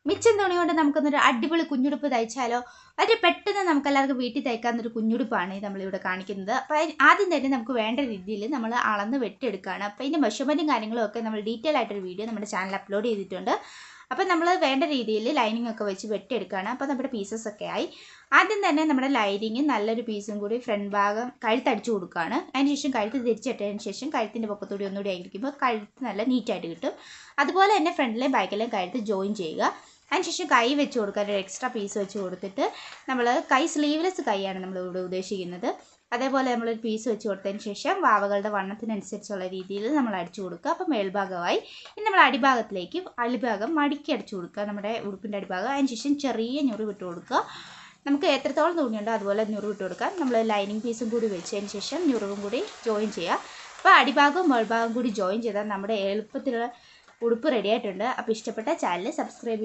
മിച്ചം തുണി കൊണ്ട് നമുക്കൊന്നൊരു അടിപൊളി കുഞ്ഞുടുപ്പ് തയ്ച്ചാലോ? വളരെ പെട്ടെന്ന് നമുക്കെല്ലാവർക്കും വീട്ടിൽ തയ്ക്കാവുന്നൊരു കുഞ്ഞുടുപ്പാണ് നമ്മളിവിടെ കാണിക്കുന്നത്. അപ്പോൾ ആദ്യം തന്നെ നമുക്ക് വേണ്ട രീതിയിൽ നമ്മൾ അളന്ന് വെട്ടിയെടുക്കുകയാണ്. അപ്പോൾ ഇതിൻ്റെ മെഷർമെൻറ്റും കാര്യങ്ങളും ഒക്കെ നമ്മൾ ഡീറ്റെയിൽ ആയിട്ടൊരു വീഡിയോ നമ്മുടെ ചാനൽ അപ്ലോഡ് ചെയ്തിട്ടുണ്ട്. അപ്പോൾ നമ്മൾ വേണ്ട രീതിയിൽ ലൈനിങ് ഒക്കെ വെച്ച് വെട്ടിയെടുക്കുകയാണ്. അപ്പോൾ നമ്മുടെ പീസസ് ഒക്കെ ആയി. ആദ്യം തന്നെ നമ്മുടെ ലൈനിങ് നല്ലൊരു പീസും കൂടി ഫ്രണ്ട് ഭാഗം കഴുത്തടിച്ചു കൊടുക്കുകയാണ്. അതിനുശേഷം കഴുത്ത് തിരിച്ചിട്ടതിന് ശേഷം കഴുത്തിൻ്റെ പൊക്കത്തൂടി ഒന്നുകൂടി ആയിരിക്കുമ്പോൾ കഴുത്ത് നല്ല നീറ്റായിട്ട് കിട്ടും. അതുപോലെ തന്നെ ഫ്രണ്ടിലെയും ബാക്കിലെയും കഴുത്ത് ജോയിൻ ചെയ്യുക. അതിനുശേഷം കൈ വെച്ച് കൊടുക്കുക, ഒരു എക്സ്ട്രാ പീസ് വെച്ച് കൊടുത്തിട്ട് നമ്മൾ കൈ സ്ലീവ്ലെസ് കൈയാണ് നമ്മളിവിടെ ഉദ്ദേശിക്കുന്നത്. അതേപോലെ നമ്മളൊരു പീസ് വെച്ച് കൊടുത്തതിന് ശേഷം വാവകളുടെ വണ്ണത്തിനനുസരിച്ചുള്ള രീതിയിൽ നമ്മൾ അടിച്ചു കൊടുക്കുക. അപ്പോൾ മേൽഭാഗമായി ഇനി നമ്മൾ അടിഭാഗത്തിലേക്ക് അടിഭാഗം മടക്കി അടിച്ചു കൊടുക്കുക, നമ്മുടെ ഉടുപ്പിൻ്റെ അടിഭാഗം. അതിനുശേഷം ചെറിയ ഞുറി വിട്ട് കൊടുക്കുക. നമുക്ക് എത്രത്തോളം തുണിയുണ്ടോ അതുപോലെ ഞുറി വിട്ട് കൊടുക്കാം. നമ്മൾ ലൈനിങ് പീസും കൂടി വെച്ചതിന് ശേഷം ഞുറുവും കൂടി ജോയിൻ ചെയ്യുക. അപ്പോൾ അടിഭാഗവും മേൽഭാഗവും കൂടി ജോയിൻ ചെയ്താൽ നമ്മുടെ എളുപ്പത്തിലുള്ള ഉടുപ്പ് റെഡി ആയിട്ടുണ്ട്. അപ്പോൾ ഇഷ്ടപ്പെട്ട ചാനൽ സബ്സ്ക്രൈബ് ചെയ്യുക.